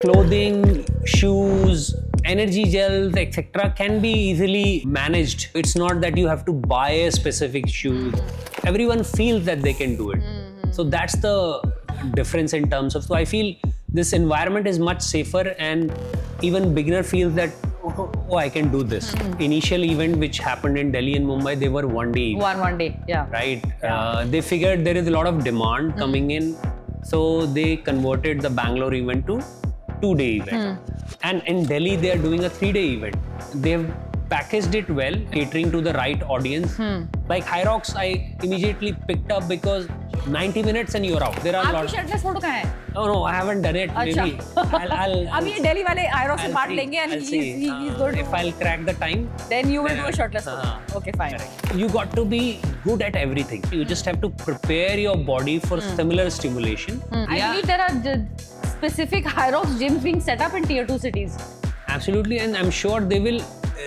Clothing, shoes, energy gels, etc. can be easily managed. It's not that you have to buy a specific shoe. Everyone feels that they can do it. So that's the difference in terms of. So I feel this environment is much safer, and even beginner feels that oh, I can do this. Initial event which happened in Delhi and Mumbai, they were one day. One day, yeah. Right. They figured there is a lot of demand coming in, so they converted the Bangalore event to 2-day event. And in Delhi, they are doing a 3-day event. They've packaged it well, catering to the right audience. Like HYROX, I immediately picked up because 90 minutes and you're out. There are a lot. आपकी shirtless photo कहाँ है? Oh no, I haven't done it. Maybe. I'll अब ये दिल्ली वाले HYROX से बांट लेंगे and he's good. If I'll crack the time, Then you will do a shirtless photo. Okay, fine. you got to be good at everything. You just have to prepare your body for similar stimulation. I believe there are specific HYROX gyms being set up in tier 2 cities. Absolutely, and I'm sure they will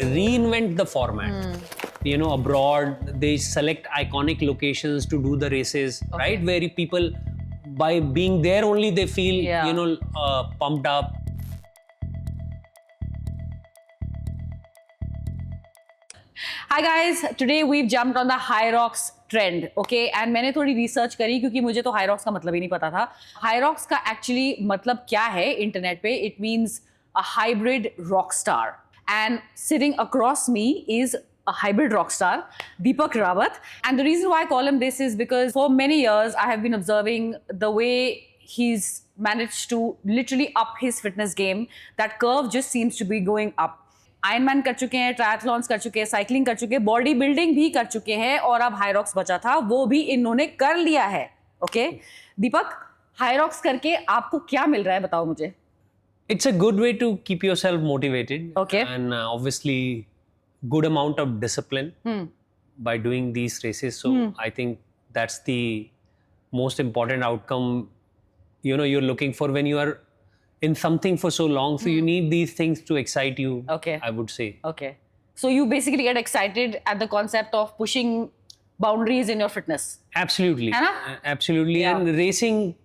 reinvent the format. You know, abroad, they select iconic locations to do the races, right? Where people, by being there only, they feel, pumped up. Hi guys, today we've jumped on the HYROX trend, okay? And मैंने थोड़ी research करी क्योंकि मुझे तो HYROX का मतलब ही नहीं पता था. HYROX का actually मतलब क्या है इंटरनेट पे? It means a hybrid rock star. And sitting across me is a hybrid rock star, Deepak Rawat. And the reason why I call him this is because for many years I have been observing the way he's managed to literally up his fitness game. That curve just seems to be going up. Ironman कर चुके हैं, ट्रायथलॉन्स कर चुके हैं, cycling कर चुके हैं, body building भी कर चुके हैं, और अब HYROX बचा था, वो भी इन्होंने कर लिया है. ओके दीपक, HYROX करके आपको क्या मिल रहा है, बताओ मुझे. It's a good way to keep yourself motivated. Okay. And obviously, good amount of discipline by doing these races. So I think that's the most important outcome, you're looking for when you are in something for so long. So you need these things to excite you, Okay. I would say. Okay. So you basically get excited at the concept of pushing boundaries in your fitness. Absolutely. है ना? Absolutely. Yeah. And racing,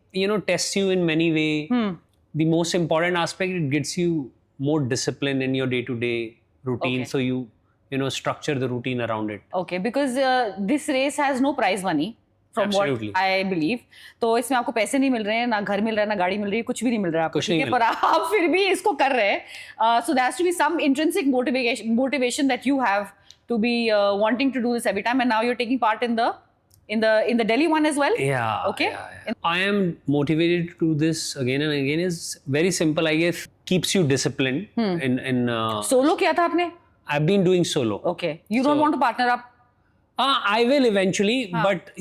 tests you in many ways. The most important aspect, it gets you more discipline in your day-to-day routine. Okay. So you structure the routine around it. Okay, because this race has no prize money. From Absolutely. what I believe. तो इसमें आपको पैसे नहीं मिल रहे हैं, ना घर मिल रहा है, ना गाड़ी मिल रही है, कुछ भी नहीं मिल रहा है आपको, ठीक है, पर आप फिर भी इसको कर रहे हैं. So there has to be some intrinsic motivation that you have to be wanting to do this every time, and now you're taking part in the Delhi one as well. Yeah. Okay. Yeah. I am motivated to do this again and again. Is very simple, I guess. Keeps you disciplined. Solo किया था आपने? I've been doing solo. Okay. You don't want to partner up? I will eventually, but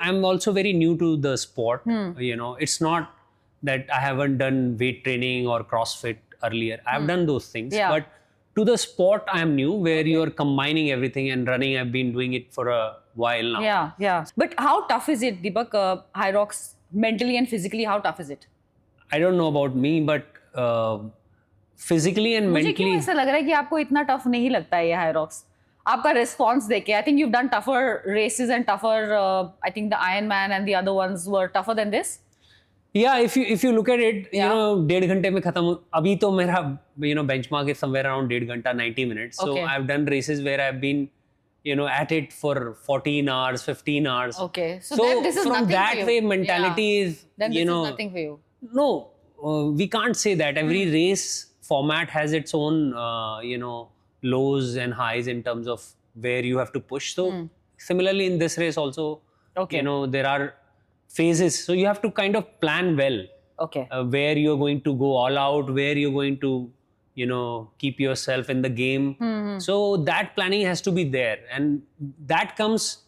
I'm also very new to the sport. It's not that I haven't done weight training or CrossFit earlier. I've done those things, but to the sport I am new, where you're combining everything, and running I've been doing it for a while now. Yeah. But how tough is it, Deepak? HYROX, mentally and physically, how tough is it? I don't know about me, but physically and मुझे mentally. क्यों ऐसा लग रहा है कि आपको इतना tough नहीं लगता है ये HYROX? आपका रिस्पॉन्स देखे, I think you've done tougher races and tougher, I think the Ironman and the other ones were tougher than this. Yeah, if you look at it, 1.5 घंटे में खत्म. अभी तो मेरा benchmark is somewhere around 1.5 घंटा, 90 minutes. So I've done races where I've been at it for 14 hours, 15 hours. Okay, so then this is from nothing that for you. way mentality is Then this is nothing for you. No, we can't say that. Every race format has its own lows and highs in terms of where you have to push. So similarly in this race also, there are phases. So you have to kind of plan well. Okay. Where you're going to go all out, where you're going to, keep yourself in the game. So that planning has to be there. And that comes,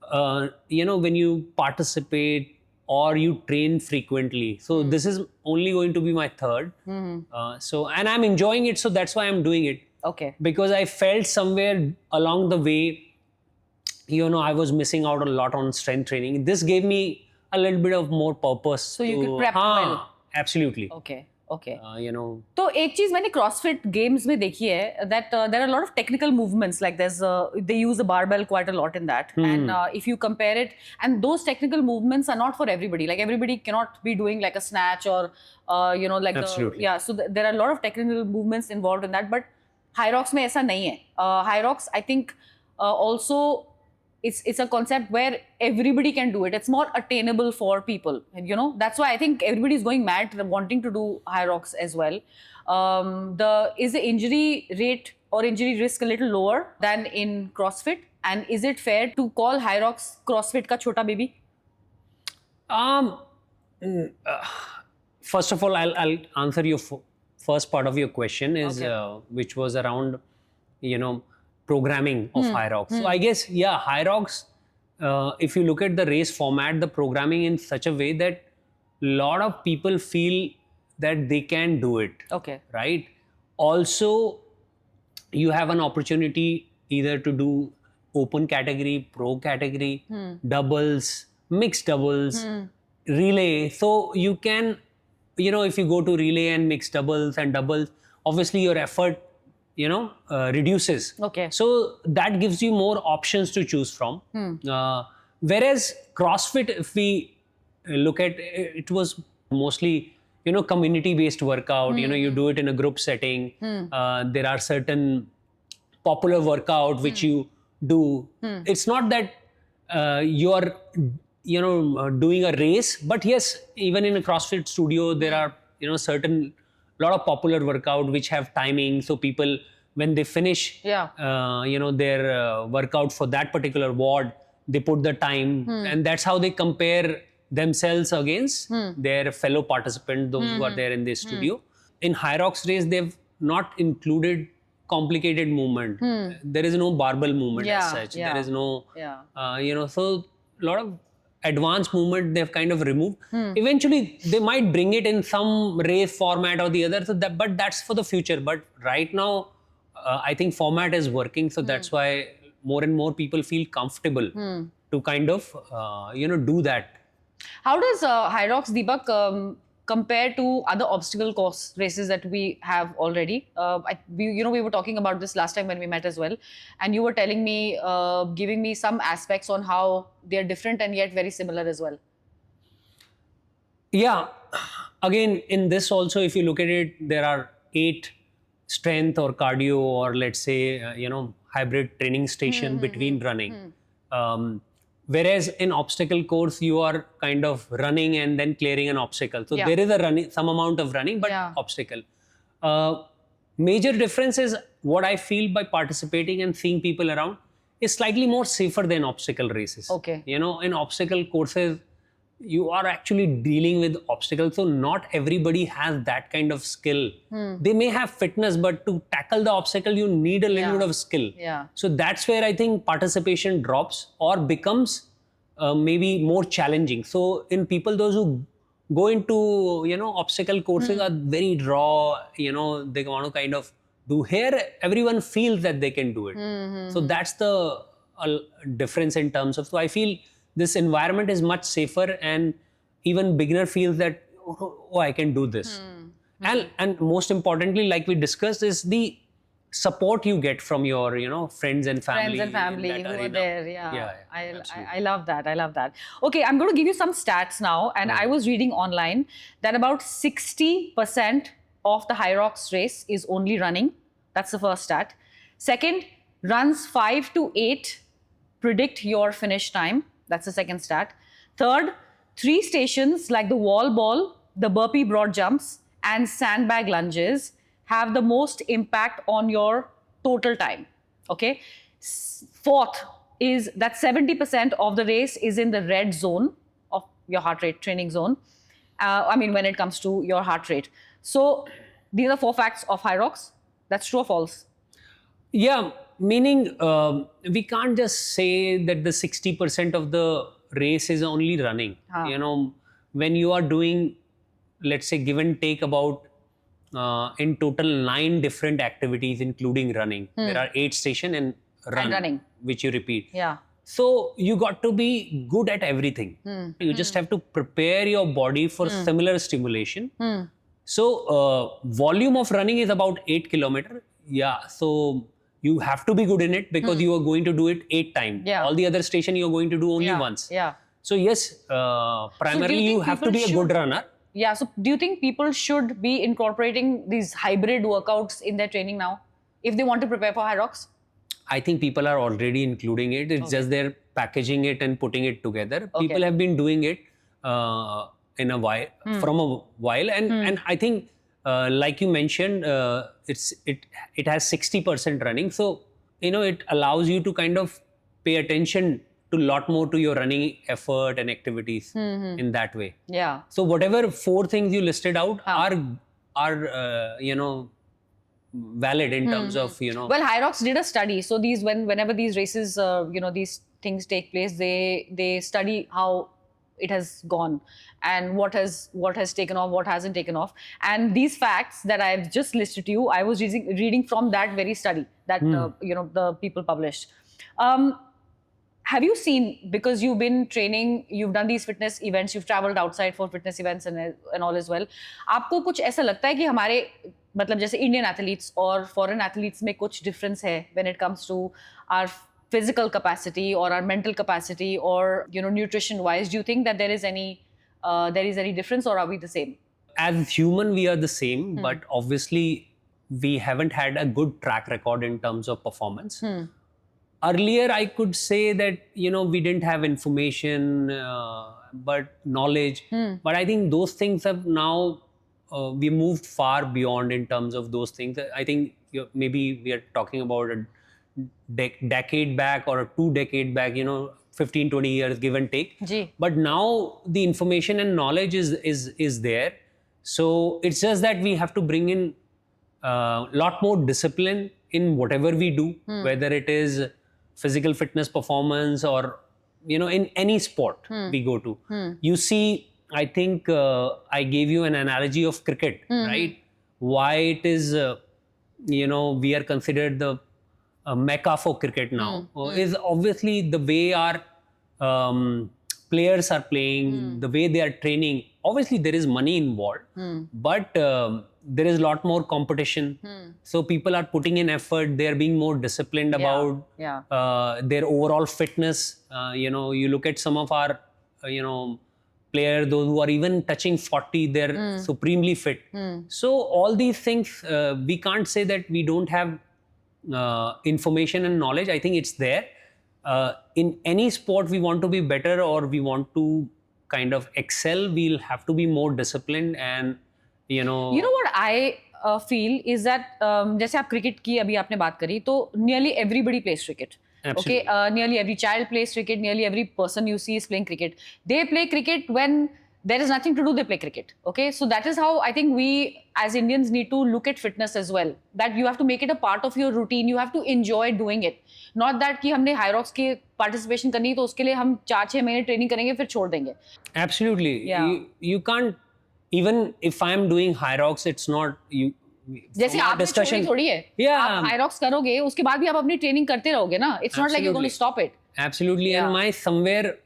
when you participate or you train frequently. So this is only going to be my third. And I'm enjoying it. So that's why I'm doing it. Okay. Because I felt somewhere along the way, I was missing out a lot on strength training. This gave me a little bit of more purpose. So you could prep well. Absolutely. Okay. Okay. You know. तो एक चीज मैंने CrossFit games में देखी है that there are a lot of technical movements, like they use the barbell quite a lot in that, and if you compare it, and those technical movements are not for everybody. Like everybody cannot be doing like a snatch or like Absolutely. so there are a lot of technical movements involved in that, but HYROX में ऐसा नहीं है. HYROX I think also it's a concept where everybody can do it. It's more attainable for people, and that's why I think everybody is going mad wanting to do HYROX as well. Is the injury rate or injury risk a little lower than in CrossFit, and is it fair to call HYROX CrossFit ka chota baby? First of all, I'll answer your first part of your question is which was around programming of HYROX. So I guess, yeah, HYROX, if you look at the race format, the programming in such a way that a lot of people feel that they can do it. Okay. Right? Also, you have an opportunity either to do open category, pro category, doubles, mixed doubles, relay. So you can, if you go to relay and mixed doubles and doubles, obviously your effort reduces. Okay. So that gives you more options to choose from. Whereas CrossFit, if we look at it, was mostly community based workout. You do it in a group setting. There are certain popular workout which you do. It's not that you're doing a race, but yes, even in a CrossFit studio there are certain lot of popular workout which have timing, so people when they finish their workout for that particular ward, they put the time, and that's how they compare themselves against their fellow participants, those who are there in the studio. In HYROX race, they've not included complicated movement. There is no barbell movement as such. There is no so a lot of advanced movement they've kind of removed. Eventually they might bring it in some race format or the other, so but that's for the future. But right now I think format is working, so that's why more and more people feel comfortable to kind of do that. How does HYROX, Deepak, compare to other obstacle course races that we have already? We were talking about this last time when we met as well, and you were telling me, giving me some aspects on how they are different and yet very similar as well. Yeah, again in this also, if you look at it, there are 8 strength or cardio or let's say hybrid training station between running. Whereas in obstacle course, you are kind of running and then clearing an obstacle. So there is some amount of running, but obstacle. Major difference is what I feel by participating and seeing people around is slightly more safer than obstacle races. Okay. In obstacle courses, you are actually dealing with obstacles. So not everybody has that kind of skill. They may have fitness, but to tackle the obstacle, you need a little bit of skill. Yeah. So that's where I think participation drops or becomes maybe more challenging. So in people, those who go into, obstacle courses are very raw, they want to kind of do. Here, everyone feels that they can do it. So that's the difference in terms of, so I feel this environment is much safer, and even beginner feels that, oh, I can do this. And most importantly, like we discussed, is the support you get from your friends and family. Friends and family in that who are arena. there. I love that. I love that. Okay, I'm going to give you some stats now. And I was reading online that about 60% of the HYROX race is only running. That's the first stat. Second, runs 5 to 8 predict your finish time. That's the second stat. Third, 3 stations like the wall ball, the burpee broad jumps, and sandbag lunges have the most impact on your total time. Okay. Fourth is that 70% of the race is in the red zone of your heart rate training zone. When it comes to your heart rate. So these are 4 facts of HYROX. That's true or false? Yeah, meaning we can't just say that the 60% of the race is only running. When you are doing, let's say, give and take about in total 9 different activities, including running. There are 8 station and running, which you repeat. Yeah. So you got to be good at everything. You just have to prepare your body for similar stimulation. So volume of running is about 8 kilometer. Yeah, so you have to be good in it because you are going to do it 8 times. Yeah. All the other station you are going to do only once. Yeah. So yes, primarily you think have to people be a good runner. Yeah. So do you think people should be incorporating these hybrid workouts in their training now if they want to prepare for HYROX? I think people are already including it. It's just they're packaging it and putting it together. People have been doing it in a while, from a while, and I think, like you mentioned, it has 60% running. So it allows you to kind of pay attention to a lot more to your running effort and activities in that way. Yeah. So whatever 4 things you listed out are valid in terms of Well, HYROX did a study. So whenever these races, these things take place, they study how it has gone and what has taken off, what hasn't taken off. And these facts that I've just listed to you, I was reading from that very study that the people published. Have you seen, because you've been training, you've done these fitness events, you've traveled outside for fitness events and all as well, आपको कुछ ऐसा लगता है कि हमारे मतलब जैसे Indian athletes और फॉरेन एथलीट्स में कुछ डिफरेंस है when it comes to our physical capacity or our mental capacity or nutrition wise? Do you think that there is any difference, or are we the same? As human we are the same, but obviously we haven't had a good track record in terms of performance. Earlier I could say that we didn't have information but knowledge, but I think those things have now we moved far beyond in terms of those things. I think maybe we are talking about a decade back or 2 decades back, 15-20 years give and take. But now the information and knowledge is there. So it's just that we have to bring in a lot more discipline in whatever we do, whether it is physical fitness performance or in any sport we go to. You see, I think I gave you an analogy of cricket, right? Why it is we are considered the mecca for cricket now is obviously the way our players are playing, the way they are training. Obviously there is money involved, but there is a lot more competition. So people are putting in effort, they are being more disciplined about their overall fitness. You look at some of our players, those who are even touching 40, they're supremely fit. So all these things, we can't say that we don't have information and knowledge. I think it's there. In any sport we want to be better or we want to kind of excel, we'll have to be more disciplined. And what I feel is that जैसे आप cricket की अभी आपने बात करी, तो nearly everybody plays cricket. Absolutely. Okay, nearly every child plays cricket, nearly every person you see is playing cricket. They play cricket when there is nothing to do, they play cricket. Okay, so that is how I think we as Indians need to look at fitness as well, that you have to make it a part of your routine, you have to enjoy doing it, not that कि हमने HYROX के participation करनी है तो उसके लिए हम 4-6 महीने ट्रेनिंग करेंगे फिर छोड़ देंगे. Absolutely. You can't, even if I'm doing HYROX, it's not you. जैसे आपने छोड़ी थोड़ी है, आप HYROX करोगे उसके बाद भी आप अपनी ट्रेनिंग करते रहोगे ना. It's not like you're going to stop it. Absolutely. And my somewhere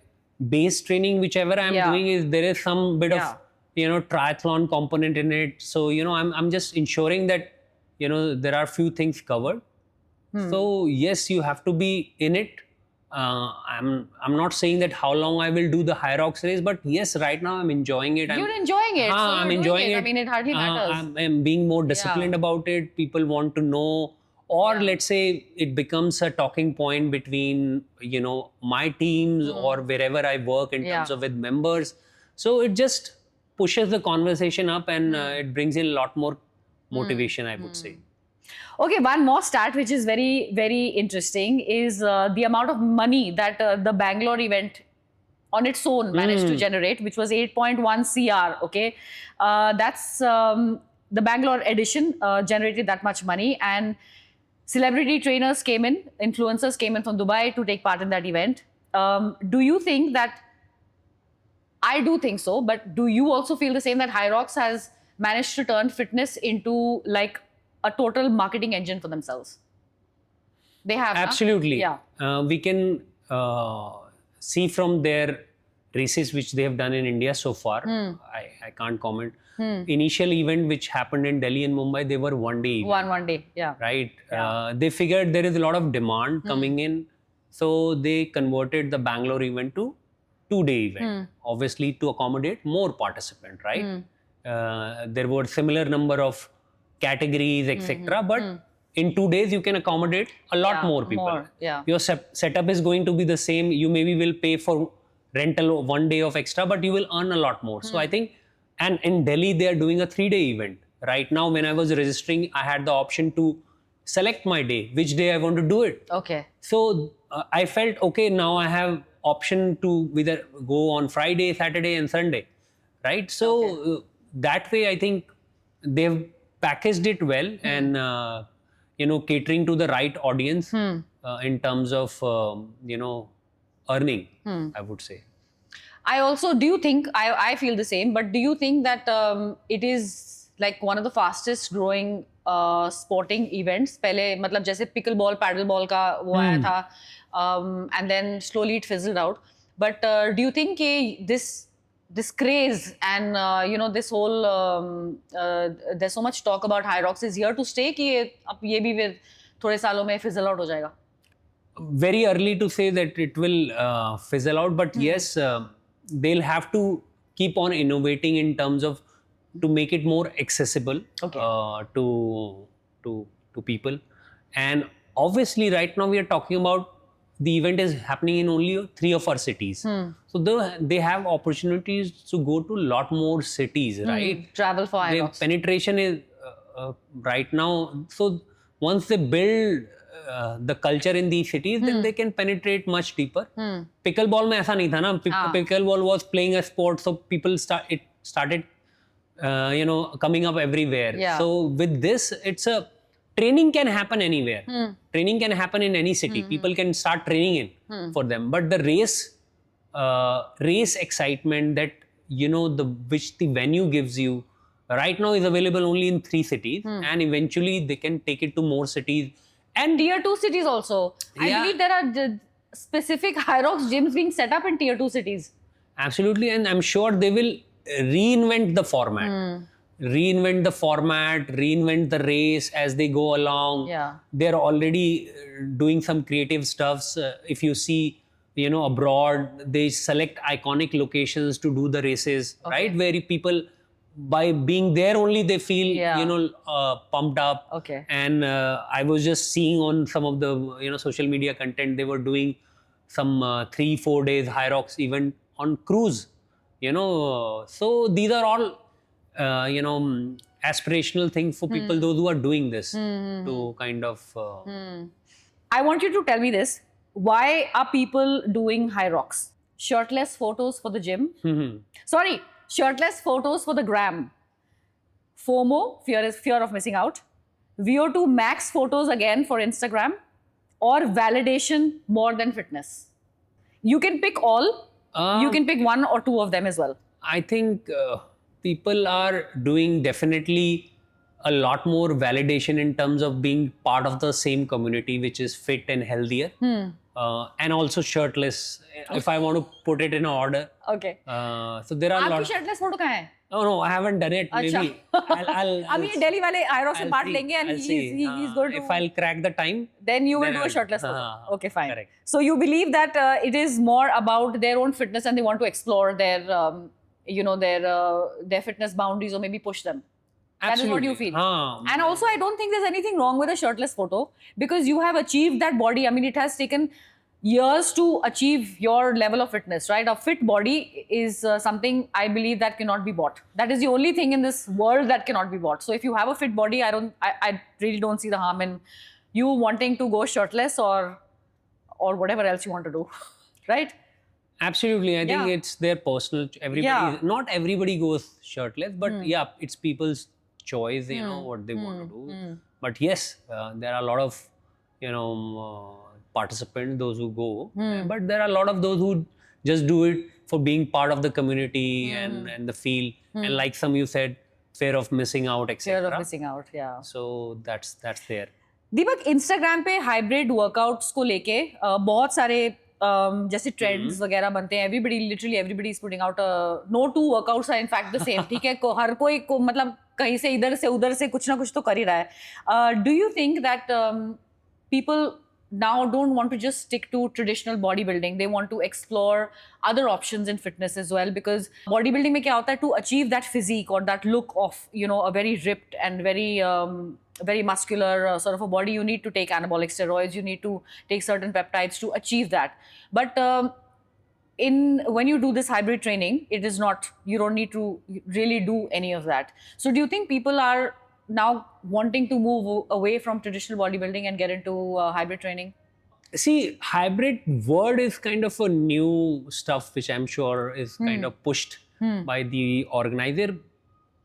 base training, whichever I'm doing, is there is some bit of triathlon component in it. So I'm just ensuring that there are few things covered. So yes, you have to be in it. I'm not saying that how long I will do the HYROX race, but yes, right now I'm enjoying it. You're enjoying it. So I'm enjoying it. I mean, it hardly matters. I'm being more disciplined about it. People want to know, or let's say it becomes a talking point between my teams or wherever I work in terms of with members. So it just pushes the conversation up and it brings in a lot more motivation, I would say. Okay, one more stat which is very, very interesting is the amount of money that the Bangalore event on its own managed to generate, which was 8.1 CR. Okay, that's the Bangalore edition generated that much money, and celebrity trainers came in, influencers came in from Dubai to take part in that event. Do you think that, I do think so, but do you also feel the same, that HYROX has managed to turn fitness into like a total marketing engine for themselves? They have. Absolutely. Huh? Yeah. We can see from their races which they have done in India so far. I can't comment. Initial event which happened in Delhi and Mumbai, they were one-day event. One day, yeah. Right? They figured there is a lot of demand coming in, so they converted the Bangalore event to 2-day event, obviously to accommodate more participants, right? There were similar number of categories, etc. But in 2 days, you can accommodate a lot more people. Your setup is going to be the same. You maybe will pay for rental 1 day of extra, but you will earn a lot more. So I think, and in Delhi, they are doing a 3-day event. Right now, when I was registering, I had the option to select my day, which day I want to do it. Okay. So I felt, okay, now I have option to either go on Friday, Saturday and Sunday, right? So that way, I think they've packaged it well and, catering to the right audience in terms of, earning, I would say. I also, do you think, I feel the same, but do you think that it is like one of the fastest growing sporting events? Pehle, matlab, jaise pickleball, paddleball ka wo aaya tha, and then slowly it fizzled out. But do you think this craze and, this whole, there's so much talk about HYROX is here to stay ki ye bhi with thode saalon mein fizzle out ho jayega? Very early to say that it will fizzle out, but yes, they'll have to keep on innovating in terms of to make it more accessible to people. And obviously, right now we are talking about the event is happening in only 3 of our cities. So they have opportunities to go to a lot more cities, right? Travel for HYROX. Their penetration is right now. So once they build the culture in these cities, then they can penetrate much deeper. Pickleball mein aisa nahi tha na. Pickleball was playing a sport, so people started coming up everywhere. So with this, it's a training can happen anywhere. Training can happen in any city. People can start training in for them. But the race excitement that which the venue gives you right now is available only in 3 cities, and eventually they can take it to more cities. And tier 2 cities also. I believe there are specific HYROX gyms being set up in tier 2 cities. Absolutely, and I'm sure they will reinvent the format. Reinvent the race as they go along. They're already doing some creative stuffs. If you see, abroad, they select iconic locations to do the races, right? Where people, by being there only, they feel, pumped up. And I was just seeing on some of the, social media content, they were doing some 3-4 days HYROX event on cruise, So these are all, aspirational things for people, those who are doing this to kind of... I want you to tell me this. Why are people doing HYROX? Shirtless photos for the gym? Sorry, shirtless photos for the gram. FOMO, fear of missing out. VO2 max photos again for Instagram. Or validation more than fitness. You can pick all. You can pick 1 or 2 of them as well. I think people are doing definitely a lot more validation in terms of being part of the same community, which is fit and healthier. And also shirtless, if I want to put it in order. So there are a lot. Aapki shirtless photo kahan hai? Oh no, I haven't done it. Maybe I'll Abhi Delhi wale HYROX se part lenge and he's going to. If I'll crack the time, then you will do a shirtless photo. Okay, fine. Correct. So you believe that it is more about their own fitness and they want to explore their, their fitness boundaries or maybe push them. That is what you feel. And also, I don't think there's anything wrong with a shirtless photo because you have achieved that body. I mean, it has taken years to achieve your level of fitness, right? A fit body is something I believe that cannot be bought. That is the only thing in this world that cannot be bought. So if you have a fit body, I really don't see the harm in you wanting to go shirtless or whatever else you want to do, right? Absolutely. I think it's their personal, not everybody goes shirtless, but it's people's choice, what they want to do. But yes, there are a lot of, participants, those who go, but there are a lot of those who just do it for being part of the community and the feel. And like some you said, fear of missing out, etc. Fear of missing out, yeah. So that's there. Deepak, Instagram पे hybrid workouts को लेके बहुत सारे जैसे trends वगैरह बनते हैं, literally everybody is putting out no to workouts are in fact the same, ठीक है, हर कोई को मतलब कहीं से इधर से उधर से कुछ ना कुछ तो कर ही रहा है. Do you think that people now don't want to just stick to traditional bodybuilding, they want to explore other options in fitness as well, because bodybuilding mein kya hota hai, to achieve that physique or that look of, you know, a very ripped and very muscular sort of a body, you need to take anabolic steroids, you need to take certain peptides to achieve that. But when you do this hybrid training, it is not, you don't need to really do any of that. So do you think people are now wanting to move away from traditional bodybuilding and get into hybrid training? See, hybrid word is kind of a new stuff which I'm sure is kind of pushed by the organizer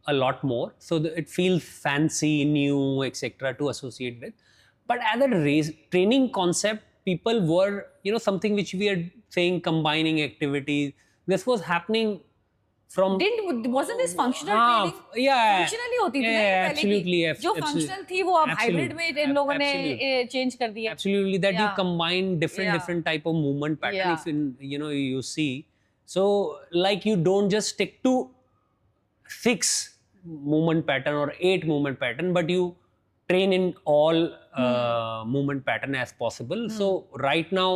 a lot more. So it feels fancy, new, etc. to associate with. But as a training concept, people were, you know, something which we are saying combining activities. This was happening from wasn't this functional training? Yeah, functionally होती थी ना ये पहले absolutely, की, जो functional थी वो अब hybrid में इन लोगों ने change कर दिया. Absolutely, that you combine different type of movement pattern. If you know, you see, so like you don't just stick to 6 movement pattern or 8 movement pattern, but you train in all movement pattern as possible. So right now,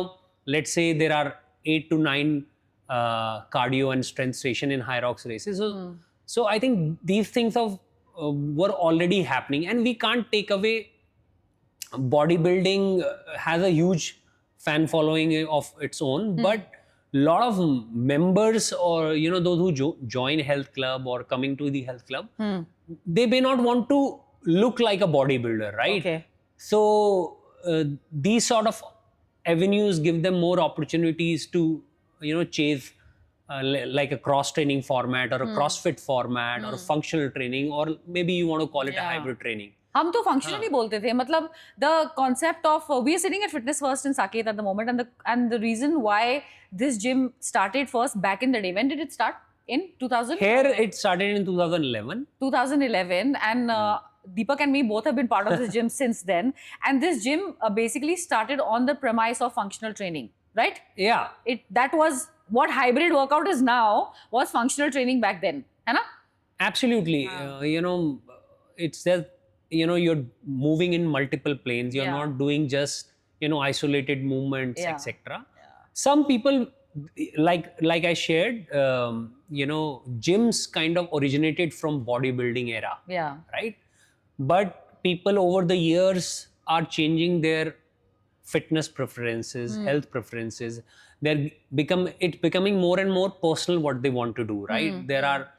let's say there are 8 to 9 cardio and strength session in HYROX races. So I think these things were already happening, and we can't take away bodybuilding has a huge fan following of its own, but lot of members or, you know, those who join health club or coming to the health club, they may not want to look like a bodybuilder, right? Okay. So these sort of avenues give them more opportunities to, you know, chase like a cross training format or a CrossFit format or a functional training, or maybe you want to call it a hybrid training. हम तो functionally बोलते थे, मतलब the concept of we are sitting at Fitness First in Saket at the moment, and the reason why this gym started first back in the day. When did it start? In 2000? Here it started in 2011. 2011, and Deepak and me both have been part of this gym since then. And this gym basically started on the premise of functional training, right? Yeah. That was what hybrid workout is now, was functional training back then, है ना? Absolutely. You know, it's just, you know, you're moving in multiple planes. You're not doing just, you know, isolated movements, etc. Some people, like I shared, you know, gyms kind of originated from bodybuilding era. Yeah. Right? But people over the years are changing their fitness preferences, health preferences. It's becoming more and more personal what they want to do, right? There are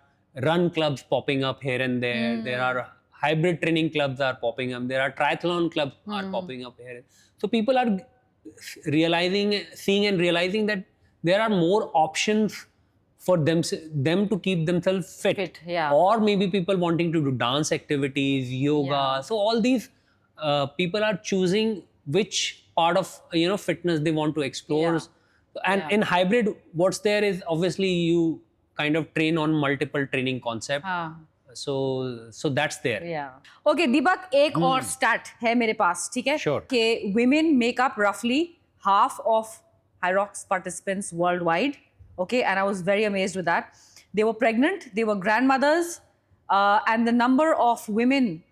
run clubs popping up here and there. There are hybrid training clubs are popping up. There are triathlon clubs are popping up here. So people are seeing and realizing that there are more options for them to keep themselves fit. Or maybe people wanting to do dance activities, yoga. So all these people are choosing which part of, you know, fitness they want to explore. And in hybrid, what's there is obviously you kind of train on multiple training concept. So that's there. Yeah. Okay, Deepak, एक और stat है मेरे पास, ठीक है? Sure. कि women make up roughly half of HYROX participants worldwide. Okay, and I was very amazed with that. They were pregnant, they were grandmothers, and the number of women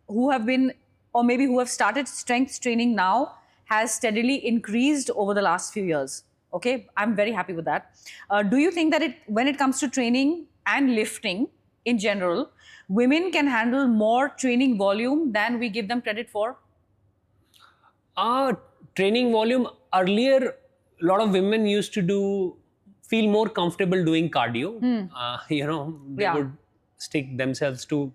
who have been, or maybe who have started strength training now, has steadily increased over the last few years. Okay, I'm very happy with that. Do you think that when it comes to training and lifting in general, women can handle more training volume than we give them credit for? Training volume, earlier, a lot of women used to feel more comfortable doing cardio. You know, they would stick themselves to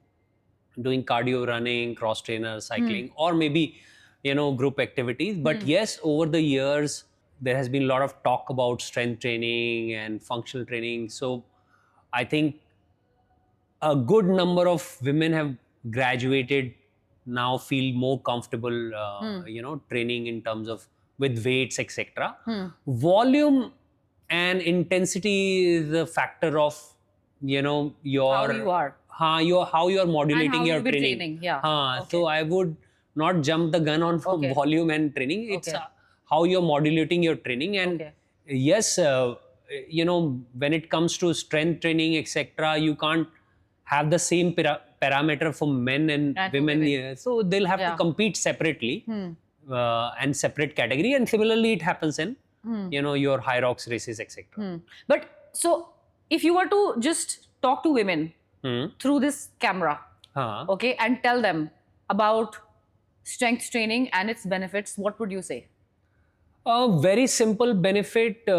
doing cardio, running, cross trainer, cycling, or maybe, you know, group activities. But yes, over the years, there has been a lot of talk about strength training and functional training. So I think a good number of women have graduated, now feel more comfortable, you know, training in terms of with weights, etc. Volume and intensity is a factor of, you know, How you are. how you are modulating and how your you've been training. Yeah. So I would not jump the gun on volume and training. It's how you're modulating your training. And Okay. yes, when it comes to strength training, etc., you can't have the same parameter for men and And for women. women. Yeah. So they'll have Yeah. to compete separately and separate category. And similarly, it happens in your HYROX races, etc. But so if you were to just talk to women through this camera, Huh. okay, and tell them about strength training and its benefits, what would you say? A very simple benefit,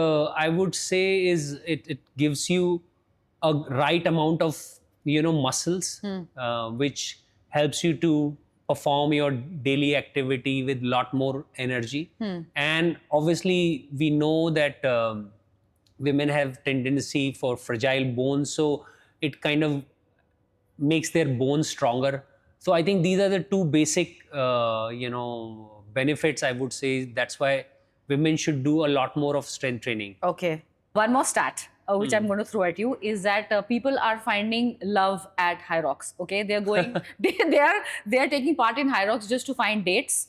I would say, is it gives you a right amount of muscles, which helps you to perform your daily activity with lot more energy. And obviously, we know that women have tendency for fragile bones, so it kind of makes their bones stronger. So I think these are the two basic, benefits, I would say. That's why women should do a lot more of strength training. Okay. One more stat, which I'm going to throw at you, is that people are finding love at HYROX. Okay, they're going, they are taking part in HYROX just to find dates,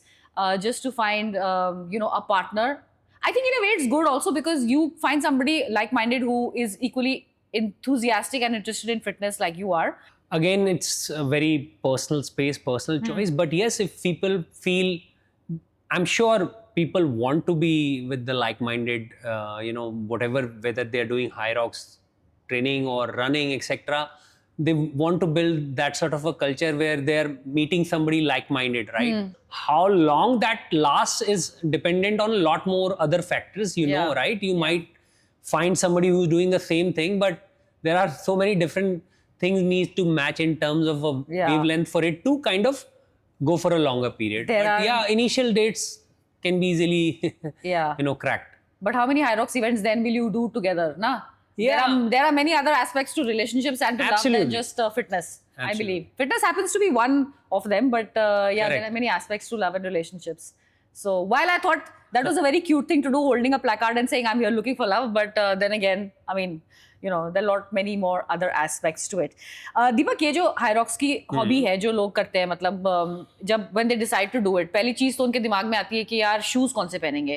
just to find a partner. I think in a way it's good also because you find somebody like-minded who is equally enthusiastic and interested in fitness like you are. Again, it's a very personal space, personal choice. But yes, if people feel, I'm sure people want to be with the like-minded, whatever, whether they're doing HYROX training or running, etc. They want to build that sort of a culture where they're meeting somebody like-minded, right? How long that lasts is dependent on a lot more other factors, Yeah. right? You might find somebody who's doing the same thing, but there are so many different things needs to match in terms of a wavelength for it to kind of go for a longer period. Initial dates can be easily cracked. But how many HYROX events then will you do together? Na? Yeah. There are many other aspects to relationships and to love than just fitness. Absolutely. I believe fitness happens to be one of them, but there Correct. are many aspects to love and relationships. So while I thought that was a very cute thing to do, holding a placard and saying I'm here looking for love, but then again, I mean, there are many more other aspects to it. Deepak, ये जो HYROX की hobby है जो लोग करते हैं, मतलब जब when they decide to do it, पहली चीज तो उनके दिमाग में आती है कि यार शूज कौन से पहनेंगे,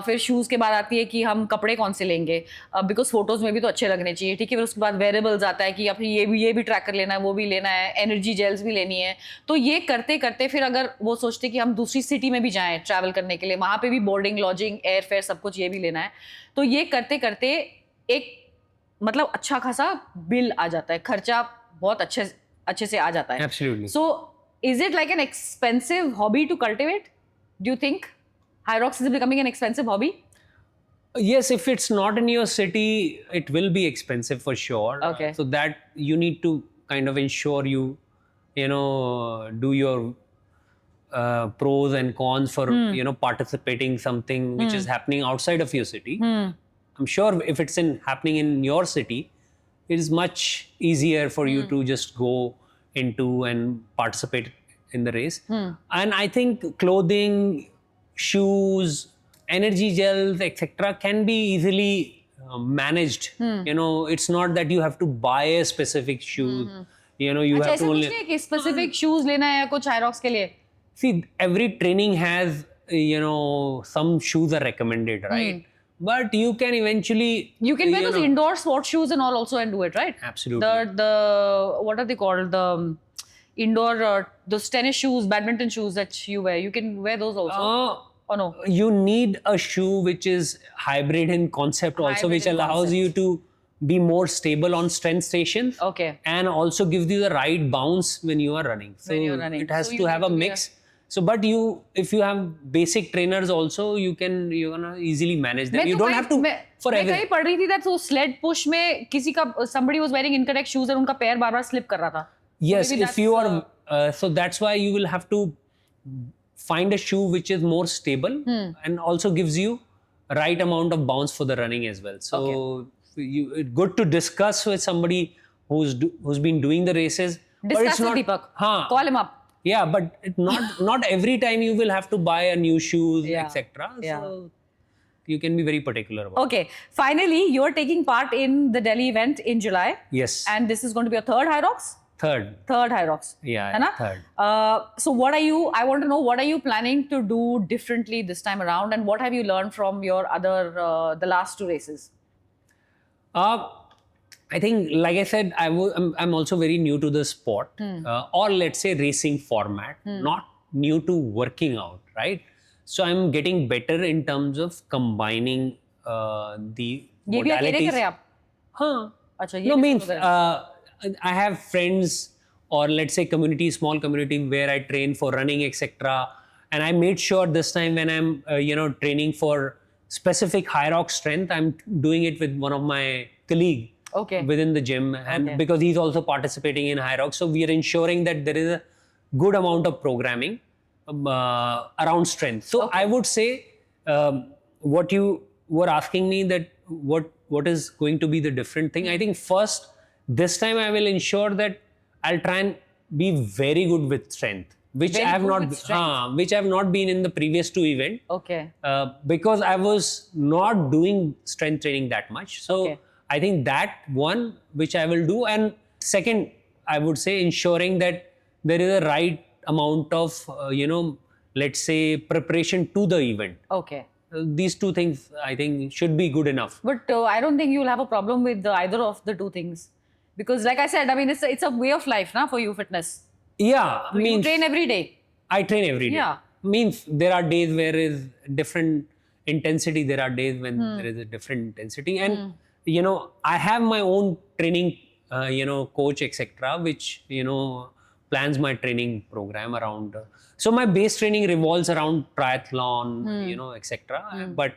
फिर शूज के बाद आती है कि हम कपड़े कौन से लेंगे, बिकॉज फोटोज में भी तो अच्छे लगने चाहिए, ठीक है. फिर उसके बाद वेरेबल्स आता है कि अपनी ये भी ट्रैक कर लेना है, वो भी लेना है, एनर्जी जेल्स भी लेनी है. तो ये करते करते फिर अगर वो सोचते कि हम दूसरी सिटी में भी जाएं ट्रैवल करने के लिए, वहां पे भी बोर्डिंग, लॉजिंग, एयर फेयर सब कुछ ये भी लेना है, तो ये करते करते एक मतलब अच्छा खासा बिल आ जाता है, खर्चा बहुत अच्छे से आ जाता है. Absolutely. So is it like an expensive hobby to cultivate? Do you think HYROX is becoming an expensive hobby? Yes, if it's not in your city, it will be expensive for sure. Okay. So that you need to kind of ensure you do your pros and cons for participating something which is happening outside of your city. I'm sure if it's happening in your city, it is much easier for you to just go into and participate in the race. And I think clothing, shoes, energy gels, etc. can be easily managed. It's not that you have to buy a specific shoe. You अच्छा, have ऐसा to कुछ only नहीं है कि specific shoes लेना है कुछ HYROX के लिए? see. Every training has some shoes are recommended, right? But you can eventually You can wear those indoor sports shoes and all also and do it, right? Absolutely. The what are they called? The indoor those tennis shoes, badminton shoes that you wear. You can wear those also. Or no? You need a shoe which is hybrid in concept also, Hybrid which in allows concept. you to be more stable on strength stations. Okay. And also gives you the right bounce when you are running. So When you're running. it has So you to have need a to be mix. So, but if you have basic trainers also, you're gonna easily manage them. You don't have to for मैं everything. कहीं पढ़ रही थी that वो sled push में किसी का somebody was wearing incorrect shoes और उनका पैर बार-बार slip कर रहा था. Yes, maybe if you are, so that's why you will have to find a shoe which is more stable and also gives you right amount of bounce for the running as well. So it's good to discuss with somebody who's been doing the races. Discuss with Deepak. Call him up. Yeah, but not every time you will have to buy a new shoes, etc. Yeah. So you can be very particular about it. Okay. Finally, you're taking part in the Delhi event in July. Yes. And this is going to be your third HYROX? Third HYROX. Yeah, है ना? third. So I want to know, what are you planning to do differently this time around, and what have you learned from your the last 2 races? I think, like I said, I'm also very new to the sport, or let's say racing format, not new to working out, right? So I'm getting better in terms of combining the ये भी अकेले कर रहे modalities. हैं आप? Huh. अच्छा, ये No, भी means शुरू करें। I have friends, or let's say community, small community where I train for running, etc. And I made sure this time when I'm training for specific HYROX strength, I'm doing it with one of my colleague Okay. within the gym, and Okay. because he's also participating in HYROX, so we are ensuring that there is a good amount of programming around strength. So I would say what you were asking me, that what is going to be the different thing. I think first, this time I will ensure that I'll try and be very good with strength, which Very I have good not, with strength. which I have not been in the previous 2 events. Okay. Because I was not doing strength training that much. So Okay. I think that one, which I will do. And second, I would say ensuring that there is a right amount of, let's say preparation to the event. Okay. These 2 things I think should be good enough. But I don't think you'll have a problem with either of the 2 things, because like I said, I mean, it's a way of life, na, for you, fitness. Yeah, You train every day. I train every day. Yeah. Means there are days where is different intensity. There are days when there is a different intensity, and I have my own training, coach, etc., which plans my training program around. So my base training revolves around triathlon, etc. But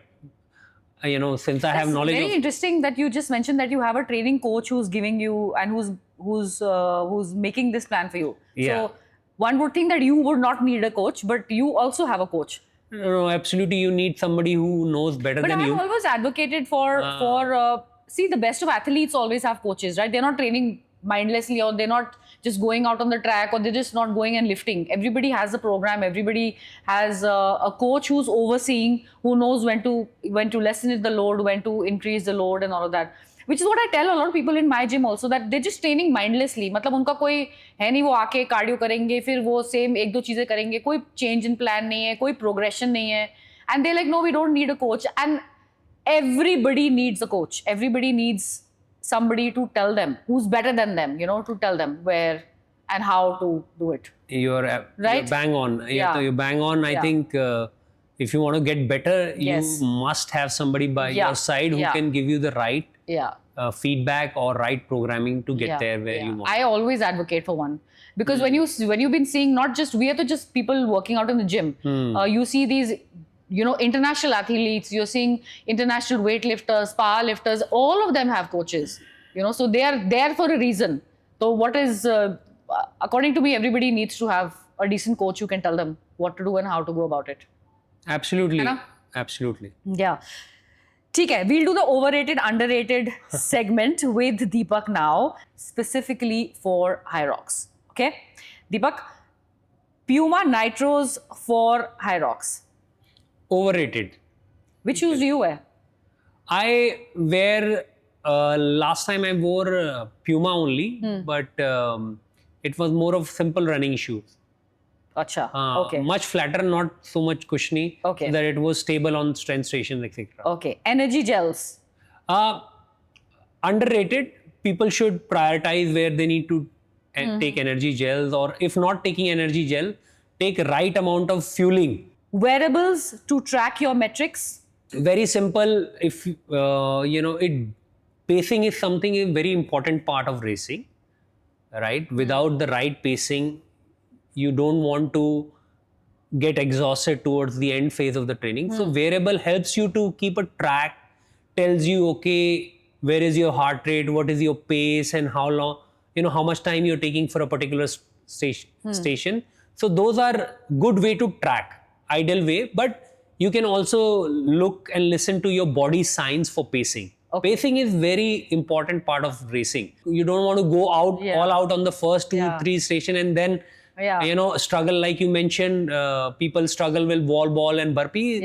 since I have It's knowledge very of, interesting that you just mentioned that you have a training coach who's giving you and who's making this plan for you. Yeah. So one would think that you would not need a coach, but you also have a coach. no, absolutely, you need somebody who knows better But than I've you. always advocated for see, the best of athletes always have coaches, right? They're not training mindlessly, or they're not just going out on the track, or they're just not going and lifting. Everybody has a program. Everybody has a coach who's overseeing, who knows when to lessen the load, when to increase the load, and all of that. Which is what I tell a lot of people in my gym also, that they're just training mindlessly. मतलब उनका कोई है नहीं, वो आके cardio करेंगे, फिर वो सेम 1-2 चीजें करेंगे, कोई चेंज इन प्लान नहीं है, कोई प्रोग्रेशन नहीं है, and they're like, no, we don't need a coach. And everybody needs a coach. Everybody needs somebody to tell them who's better than them, to tell them where and how to do it. You're Right? bang on. Yeah. You're bang on. I Yeah. think if you want to get better, Yes. you must have somebody by Yeah. your side who Yeah. can give you the right Yeah. feedback or right programming to get there where you want. I always advocate for one, because when you've been seeing, not just we are just people working out in the gym, you see these international athletes, you're seeing international weightlifters, powerlifters, all of them have coaches, so they are there for a reason. So what is according to me, everybody needs to have a decent coach who can tell them what to do and how to go about it. Absolutely. है ना? Absolutely. Yeah. ठीक है, we'll do the overrated, underrated segment with Deepak now, specifically for HYROX. Okay? Deepak, PUMA Nitros for HYROX. Overrated. Which shoes do you wear? I wear, last time I wore Puma only, but it was more of simple running shoes. Acha, okay. Much flatter, not so much cushiony, Okay. so that it was stable on strength stations, etc. Okay. Energy gels. Underrated. People should prioritize where they need to take energy gels, or if not taking energy gel, take right amount of fueling. Wearables to track your metrics. Very simple. If pacing is something a very important part of racing, right? Without the right pacing, you don't want to get exhausted towards the end phase of the training. So wearable helps you to keep a track, tells you, okay, where is your heart rate, what is your pace, and how long, how much time you're taking for a particular station. So those are good way to track, ideal way. But you can also look and listen to your body signs for pacing. Okay. Pacing is very important part of racing. You don't want to go out all out on the first 2-3 station and then struggle, like you mentioned. People struggle with wall ball and burpee.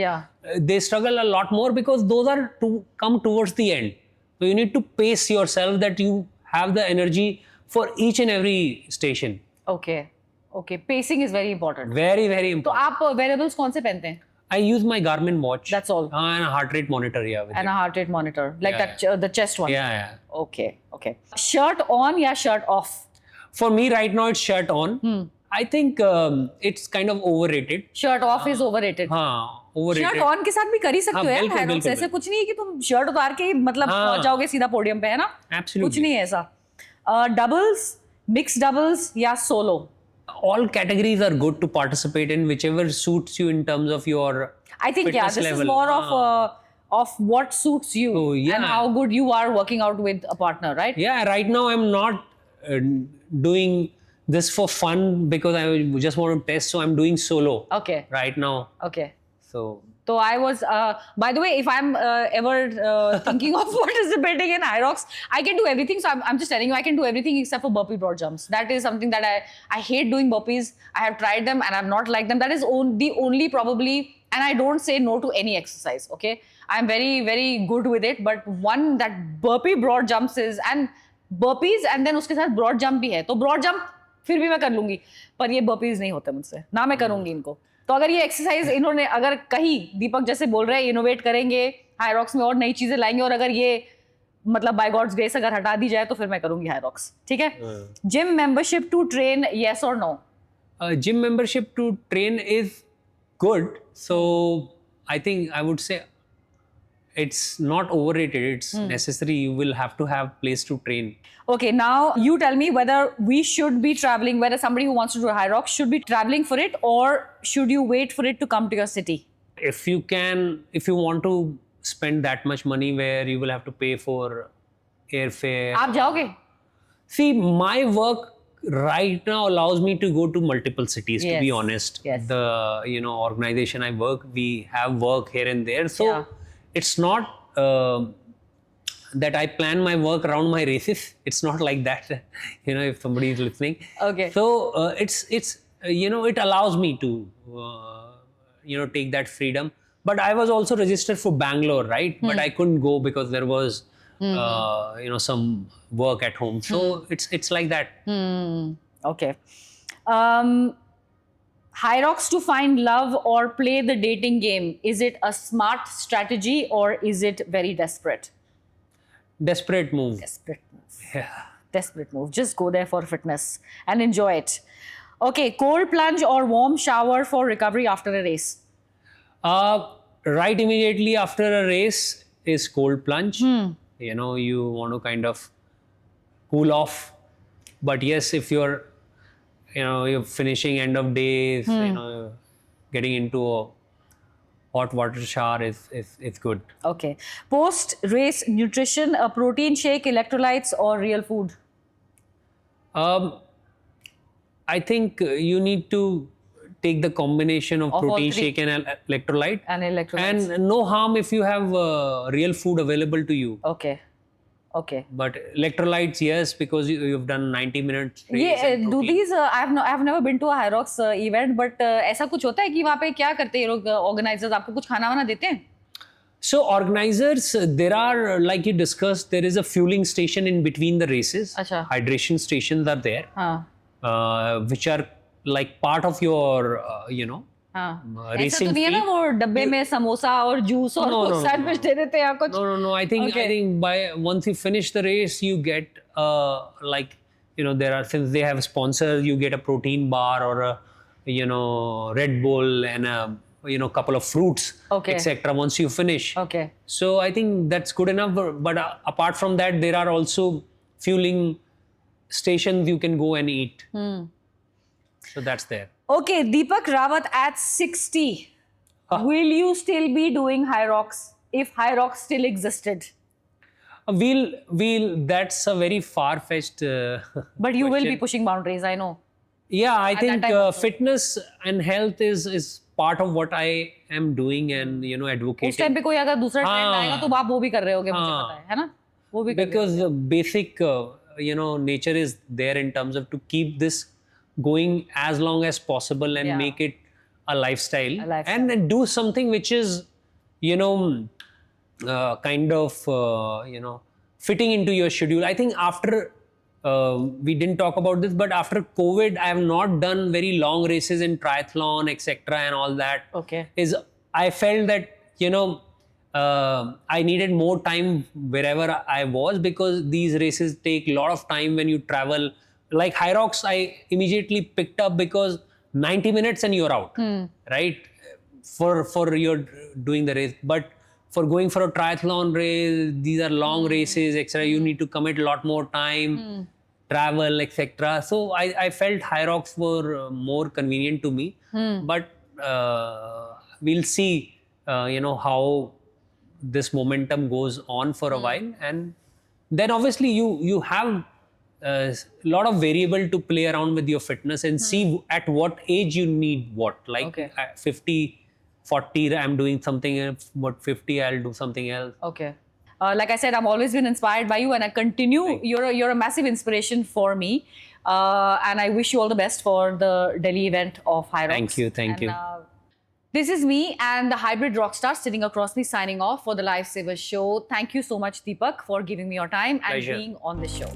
They struggle a lot more because those are to come towards the end. So you need to pace yourself that you have the energy for each and every station. Okay. Okay. Pacing is very important. Very, very तो important. आप wearables कौन से पहनते हैं? I use my Garmin watch. That's all. And a heart rate monitor, yeah. With And it. a heart rate monitor, like Yeah, that, the chest one. Yeah, yeah. Okay. Okay. Shirt on या shirt off? For me, right now, it's shirt on. I think it's kind of overrated. Shirt off is overrated. हाँ, overrated. Shirt on के साथ भी कर ही सकते हो यार बिल्कुल, Hyrox, बिल्कुल, ऐसे कुछ नहीं है कि तुम शर्ट उतार के ही मतलब पहुंच जाओगे सीधा पोडियम पे, है ना? Absolutely. कुछ नहीं है ऐसा. डबल्स, मिक्स डबल्स या solo? All categories are good to participate in, whichever suits you in terms of your I think yeah, fitness this level. is more of what suits you Oh, yeah. and how good you are working out with a partner, right? Yeah, right now I'm not doing this for fun because I just want to test, so I'm doing solo Okay. right now. Okay. So So I was, by the way, if I'm ever thinking of participating in HYROX, I can do everything. So I'm just telling you, I can do everything except for burpee broad jumps. That is something that I hate doing burpees. I have tried them and I've not liked them. That is the only probably, and I don't say no to any exercise, okay? I'm very, very good with it. But one that burpee broad jumps is, and burpees and then उसके साथ broad jump भी है. तो broad jump फिर भी मैं कर लूंगी. पर ये burpees नहीं होते मुझसे. ना मैं करूंगी इनको. तो अगर ये एक्सरसाइज इन्होंने अगर कहीं दीपक जैसे बोल रहे हैं इनोवेट करेंगे HYROX में और नई चीजें लाएंगे और अगर ये मतलब बाय गॉड्स ग्रेस अगर हटा दी जाए तो फिर मैं करूंगी HYROX, ठीक है? Gym membership to train, yes और no? gym membership to train is good. So I think I would say it's not overrated. It's necessary. You will have to have place to train. Okay, now you tell me whether we should be traveling, whether somebody who wants to do HYROX should be traveling for it or should you wait for it to come to your city? If you want to spend that much money where you will have to pay for airfare. आप जाओगे? See, my work right now allows me to go to multiple cities, to be Yes, honest. yes. The organization I work, we have work here and there. So Yeah. it's not that I plan my work around my races. It's not like that, if somebody is listening. Okay. So it's it allows me to take that freedom. But I was also registered for Bangalore, right? But I couldn't go because there was some work at home. So it's like that. Okay. HYROX to find love or play the dating game, is it a smart strategy or is it very desperate? Desperate move. Desperate move. Yeah. Desperate move. Just go there for fitness and enjoy it. Okay, cold plunge or warm shower for recovery after a race? Right immediately after a race is cold plunge. You want to kind of cool off. But yes, if you're finishing end of days, getting into a hot water shower is good. Okay. Post race nutrition, a protein shake, electrolytes or real food? I think you need to take the combination of Of all protein three. shake and electrolyte. And electrolytes. And no harm if you have real food available to you. Okay. Okay. But electrolytes, yes, because you've done 90 minutes. race ये and do protein. these I've never been to a HYROX event, but ऐसा कुछ होता है कि वहाँ पे क्या करते हैं ये लोग organizers, आपको कुछ खाना वाना देते हैं? So organizers, there are, like you discussed, there is a fueling station in between the races. अच्छा. Hydration stations are there, हाँ. which are like part of your, हाँ. ऐसा racing तो नहीं है ना fee. वो डब्बे में समोसा और जूस और No, no, सैंडविच दे देते हैं या कुछ? No. I think by once you finish the race, you get there are, since they have sponsors, you get a protein bar or a Red Bull and a couple of fruits, Okay. etc. Once you finish. Okay. So I think that's good enough. But apart from that, there are also fueling stations you can go and eat. So that's there. Okay, Deepak Rawat at 60. Will you still be doing HYROX if HYROX still existed? That's a very far-fetched But you will be question. pushing boundaries, I know. Yeah, I think time also. fitness and health is part of what I am doing and उस time advocating. पे कोई अगर दूसरा trend हाँ. आएगा तो आप वो भी कर रहे होगे, मुझे हाँ. पता है ना? वो भी कर रहे Because the basic nature is there in terms of to keep this going as long as possible and Yeah. make it a lifestyle, A lifestyle. and then do something which is kind of fitting into your schedule. I think after we didn't talk about this, but after COVID, I have not done very long races in triathlon, etc., and all that. Okay. I felt that I needed more time wherever I was, because these races take a lot of time when you travel. Like HYROX, I immediately picked up because 90 minutes and you're out, right? For you're doing the race, but for going for a triathlon race, these are long races, etc. You need to commit a lot more time, travel, etc. So I felt HYROX were more convenient to me. But we'll see, how this momentum goes on for a while, and then obviously you have a lot of variable to play around with your fitness and see at what age you need what. Like Okay. at 50, 40, I'm doing something else. What 50, I'll do something else. Okay. Like I said, I've always been inspired by you, and I continue. You're a massive inspiration for me, and I wish you all the best for the Delhi event of HYROX. Thank you. This is me and the hybrid rockstar sitting across me, signing off for the Lifesavers show. Thank you so much, Deepak, for giving me your time and Pleasure. being on the show.